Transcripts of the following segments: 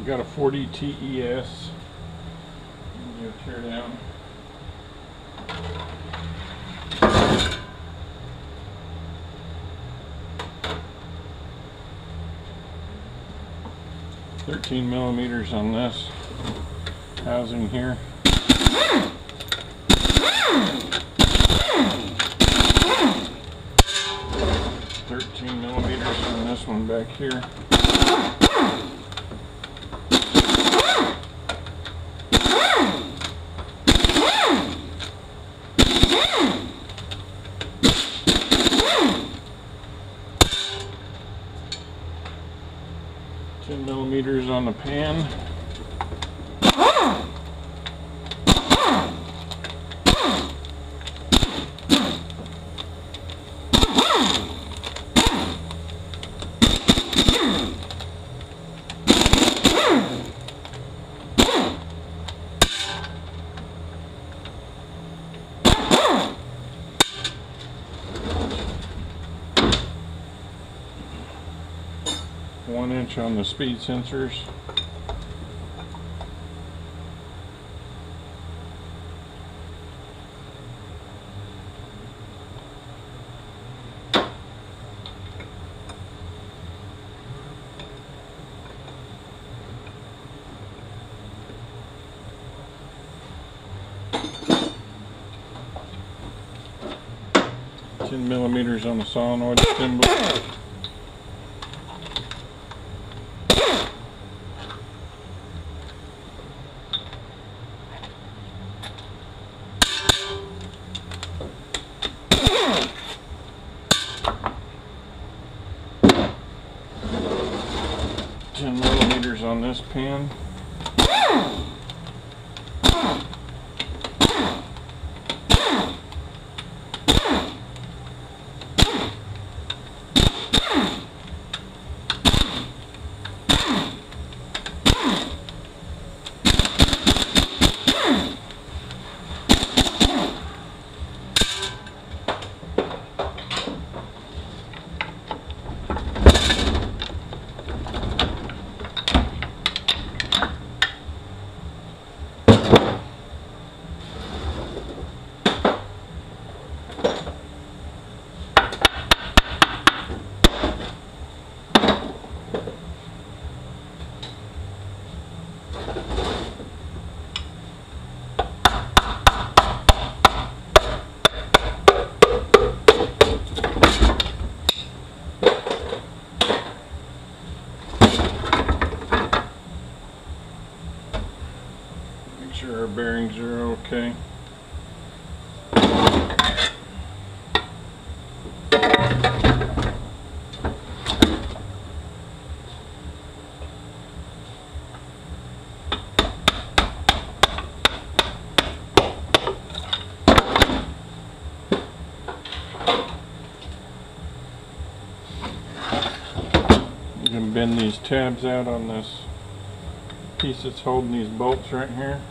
We got a 40 TES. I'm gonna tear down. $13mm on this housing here. 13mm on this one back here. 10mm on the pan. One inch on the speed sensors. $10mm on the solenoid assembly. $10mm on this pin. Make sure our bearings are okay. You can bend these tabs out on this piece that's holding these bolts right here.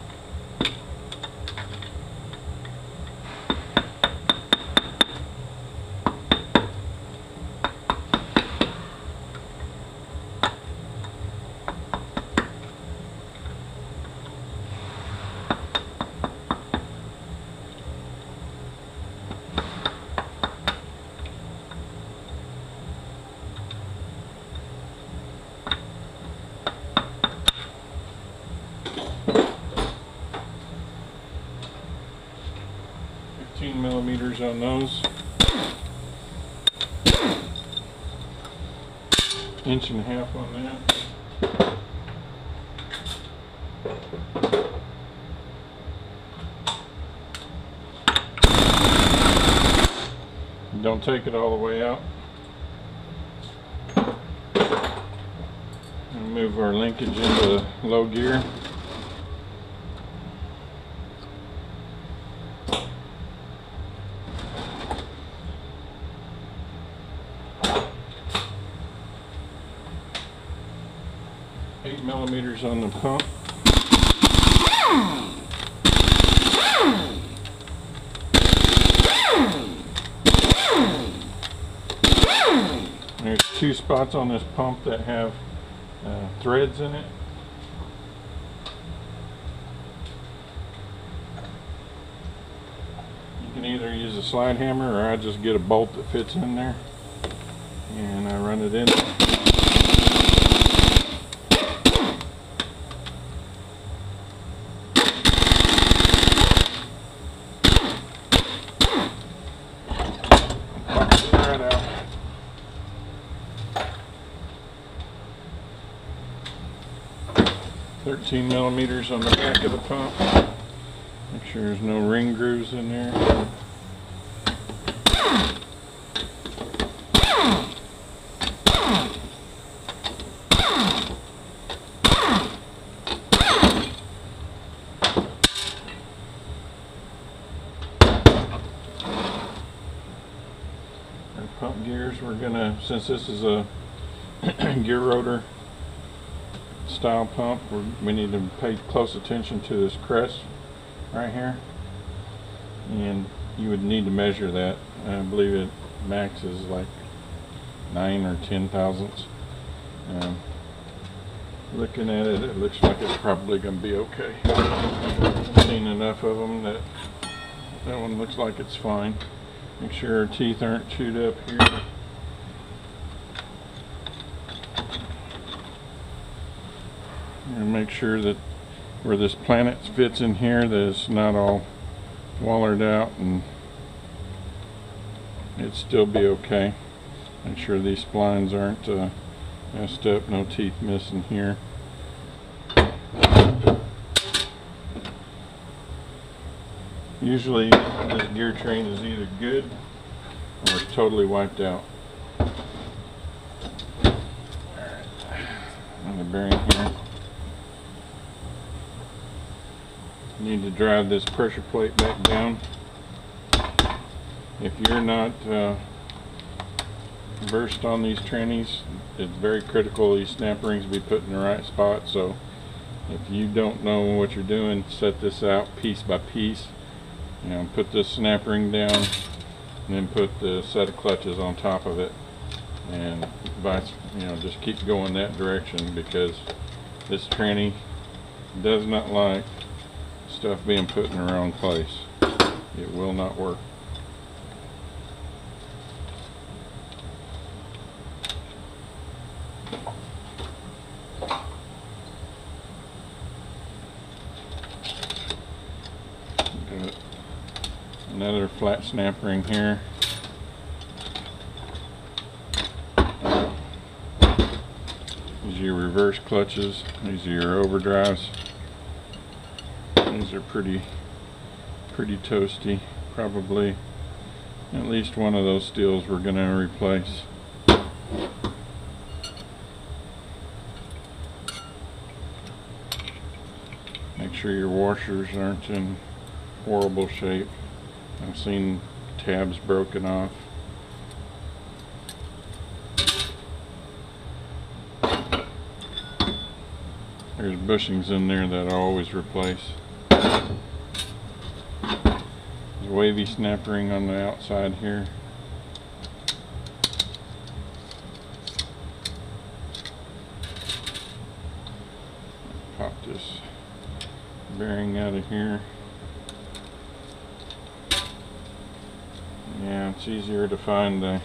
$15mm on those. 1.5 inches on that. Don't take it all the way out. And move our linkage into low gear. $8mm on the pump. There's two spots on this pump that have threads in it. either use a slide hammer or I just get a bolt that fits in there and I run it in. Pop the thread out. $13 millimeters on the back of the pump. Make sure there's no ring grooves in there. Our pump gears, we're gonna, since this is a gear rotor style pump, we need to pay close attention to this crest right here, and you would need to measure that. I believe it max is like 9 or 10 thousandths. Looking at it, it looks like it's probably going to be okay. I've seen enough of them that that one looks like it's fine. Make sure our teeth aren't chewed up here. And make sure that where this planet fits in here, that it's not all wallered out, and it'd still be okay. Make sure these splines aren't messed up, no teeth missing here. Usually this gear train is either good or it's totally wiped out. Alright, another bearing here. Need to drive this pressure plate back down. If you're not versed on these trannies, it's very critical these snap rings be put in the right spot. So if you don't know what you're doing, set this out piece by piece. You know, put this snap ring down and then put the set of clutches on top of it, and just keep going that direction, because this tranny does not like stuff being put in the wrong place. It will not work. Got another flat snap ring here. These are your reverse clutches. These are your overdrives. These are pretty toasty. Probably at least one of those steels we're going to replace. Make sure your washers aren't in horrible shape. I've seen tabs broken off. There's bushings in there that I always replace. There's a wavy snap ring on the outside here. Pop this bearing out of here. Yeah, it's easier to find the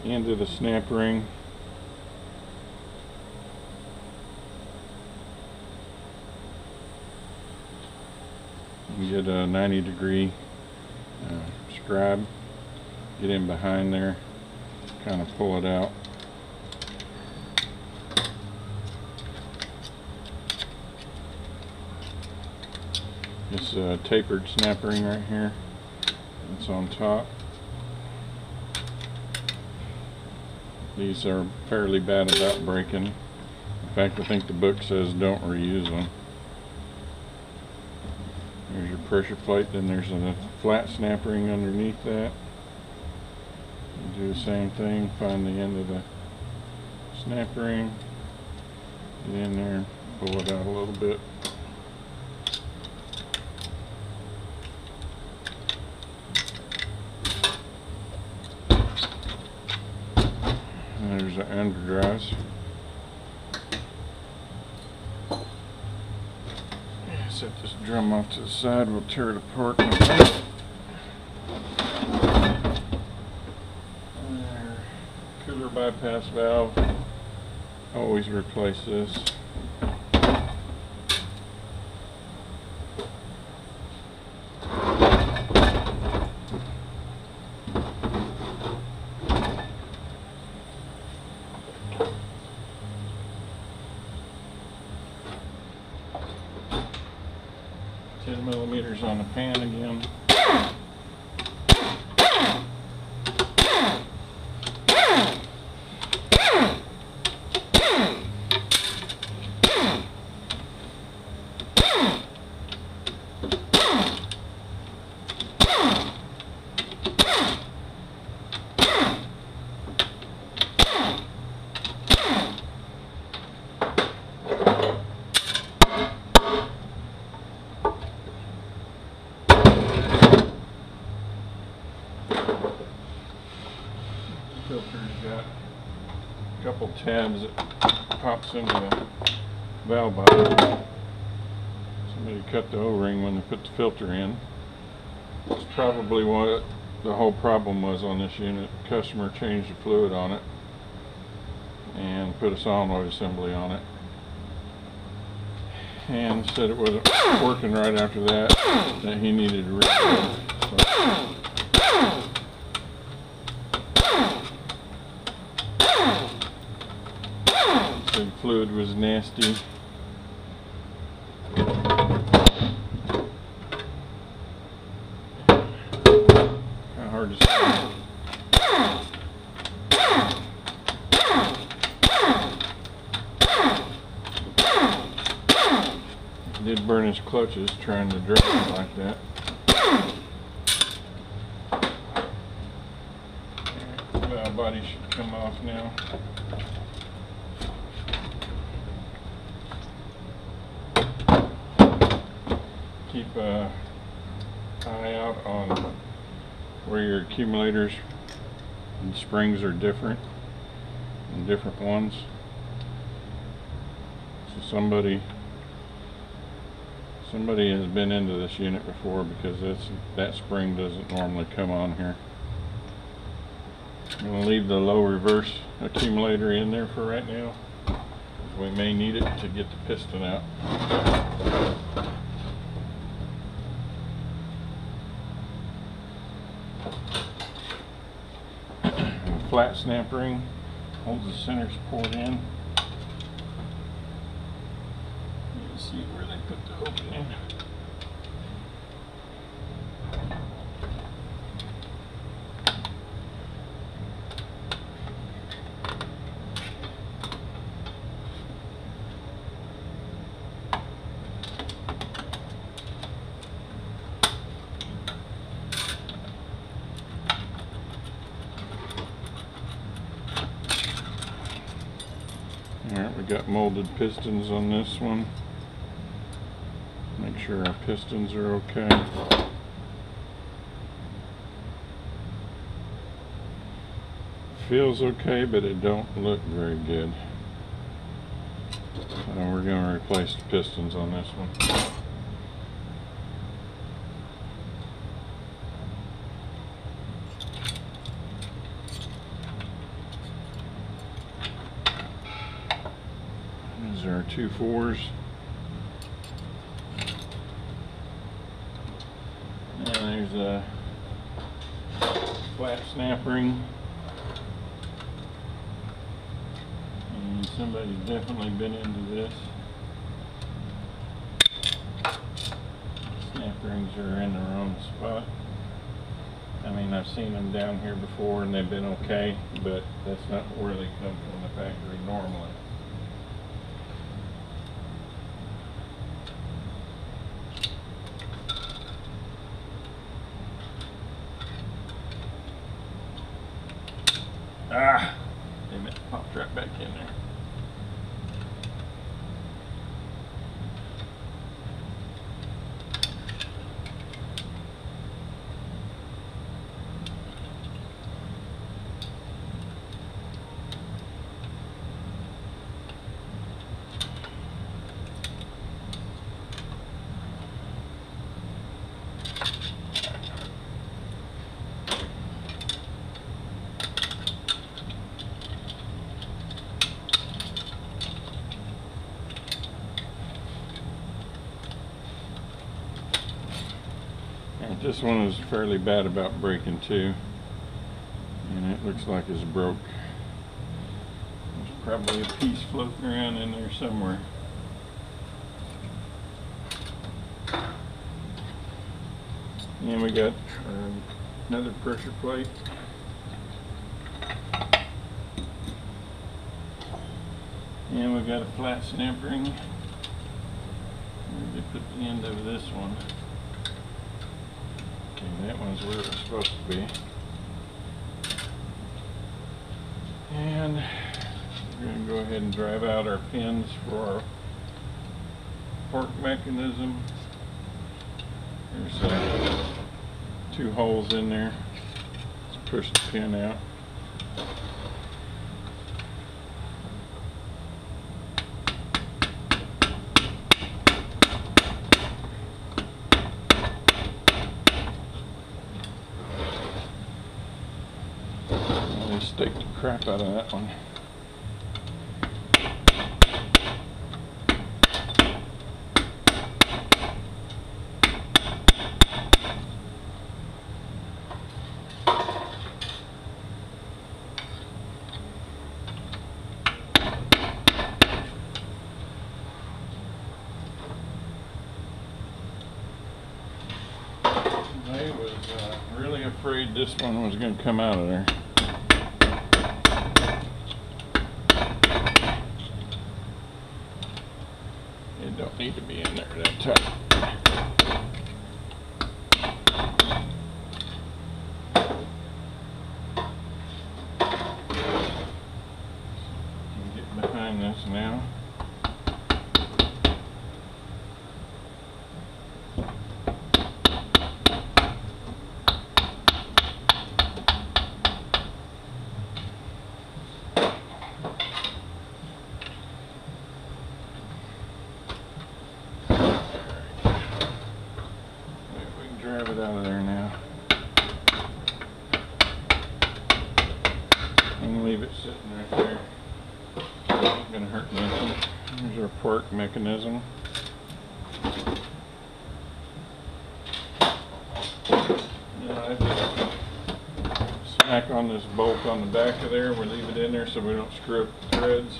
end of the snap ring. You get a 90-degree scribe, get in behind there, kind of pull it out. This tapered snap ring right here, it's on top. These are fairly bad about breaking. In fact, I think the book says don't reuse them. There's your pressure plate, then there's a flat snap ring underneath that. You do the same thing, find the end of the snap ring, get in there, pull it out a little bit. And there's the underdrives. Set this drum off to the side, we'll tear it apart in a minute. water bypass valve. Always replace this. $10mm on the pan again. Filter's got a couple tabs that pops into the valve bottom. Somebody cut the O-ring when they put the filter in. That's probably what the whole problem was on this unit. The customer changed the fluid on it and put a solenoid assembly on it, and said it wasn't working right after that, that he needed to refill. The fluid was nasty. Kind of hard to see. He did burn his clutches trying to drive it like that. The valve body should come off now. Keep an eye out on where your accumulators and springs are different and different ones. So somebody has been into this unit before, because that spring doesn't normally come on here. I'm going to leave the low reverse accumulator in there for right now, because we may need it to get the piston out. Flat snap ring holds the center support in. You can see where they put the opening. Alright, we got molded pistons on this one. Make sure our pistons are okay. Feels okay, but it don't look very good. So we're going to replace the pistons on this one. These are our 2 4s. And there's a flat snap ring. And somebody's definitely been into this. Snap rings are in the wrong spot. I mean, I've seen them down here before and they've been okay, but that's not where they come from the factory normally. Ah, damn it, popped right back in there. This one is fairly bad about breaking too, and it looks like it's broke. There's probably a piece floating around in there somewhere. And we got another pressure plate. And we got a flat snap ring. Where did they put the end of this one? Okay, that one's where it's supposed to be. And we're going to go ahead and drive out our pins for our fork mechanism. There's 2 holes in there. Let's push the pin out. They staked the crap out of that one. I was really afraid this one was going to come out of there. It don't need to be in there that tight. Get behind this now. Drive it out of there now. And leave it sitting right there. Not gonna hurt nothing. Here's our fork mechanism. Now I just smack on this bolt on the back of there. We leave it in there so we don't screw up the threads.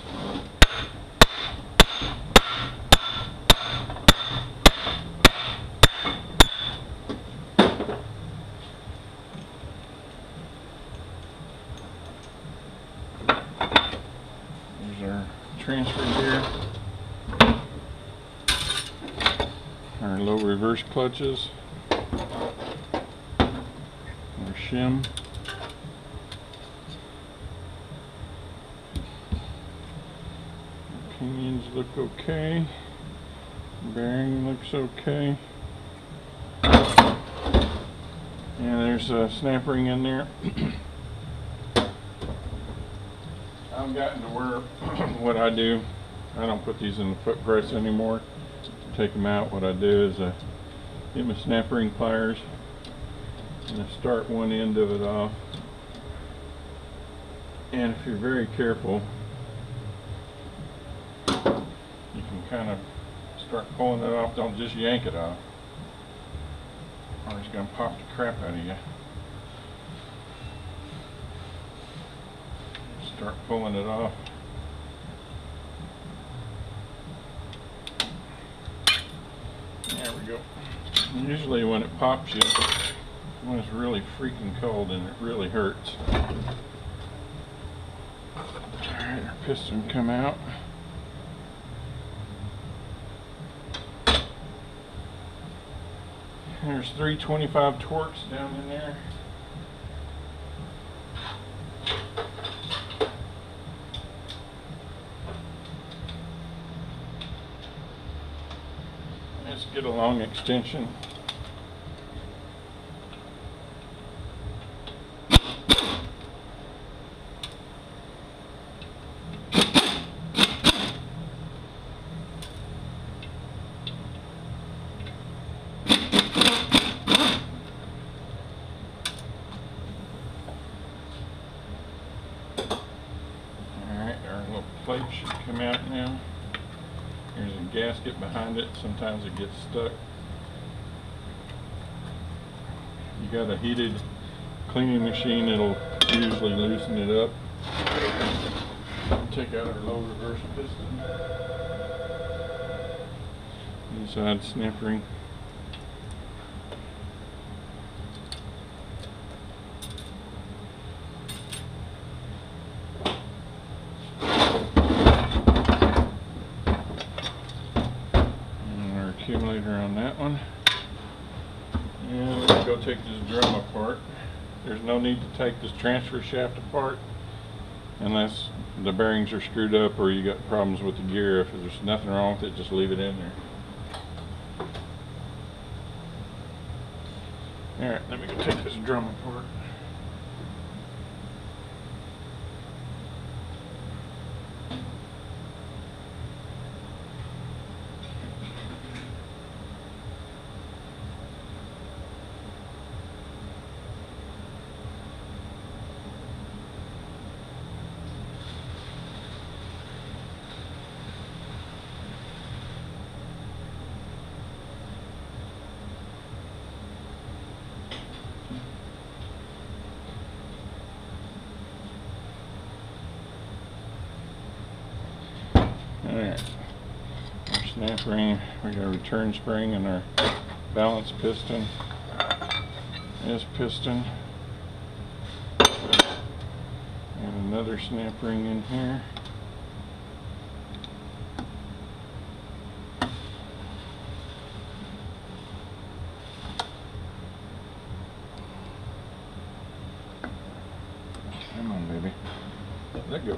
Our transfer gear, our low reverse clutches, our shim, pinions look okay, bearing looks okay, and there's a snap ring in there. I've gotten to where what I do, I don't put these in the foot press anymore. Take them out. What I do is get my snap ring pliers and I start one end of it off. And if you're very careful, you can kind of start pulling it off. Don't just yank it off, or it's going to pop the crap out of you. Start pulling it off. There we go. Usually when it pops you, when it's really freaking cold and it really hurts. Alright, our piston come out. There's 325 torques down in there. Let's get a long extension. Alright, our little plate should come out now. There's a gasket behind it. Sometimes it gets stuck. got a heated cleaning machine, it'll usually loosen it up. Take out our low reverse piston. Inside snap ring. And our accumulator on that one. And let's go take this drum apart. There's no need to take this transfer shaft apart unless the bearings are screwed up or you got problems with the gear. If there's nothing wrong with it, just leave it in there. Alright, let me go take this drum apart. Alright, our snap ring, we got a return spring and our balance piston, this piston, and another snap ring in here. Come on, baby, let go.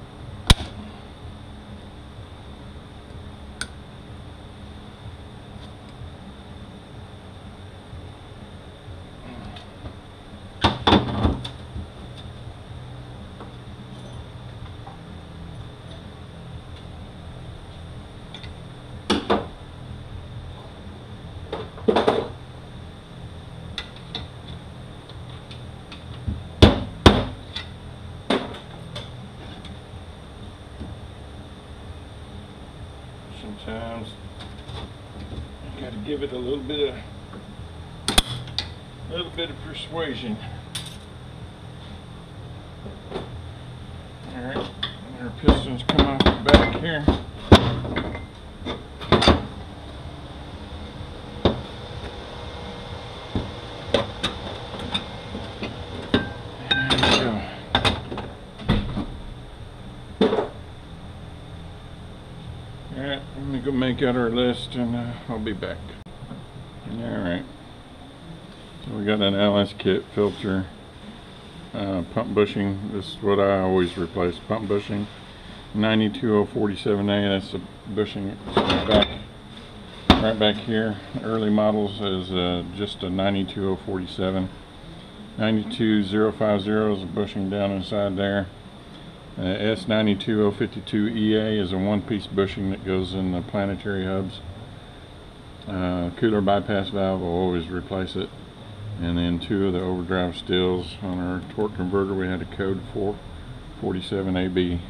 Sometimes you got to give it a little bit of persuasion. All right, and our pistons come off the back here. Alright, I'm going to go make out our list and I'll be back. Alright, so we got an LS kit filter, pump bushing. This is what I always replace, pump bushing. 92047A, that's the bushing right back here. Early models is just a 92047. 92050 is a bushing down inside there. S92052EA is a one-piece bushing that goes in the planetary hubs. Cooler bypass valve, will always replace it. And then two of the overdrive stills. On our torque converter we had a code 447AB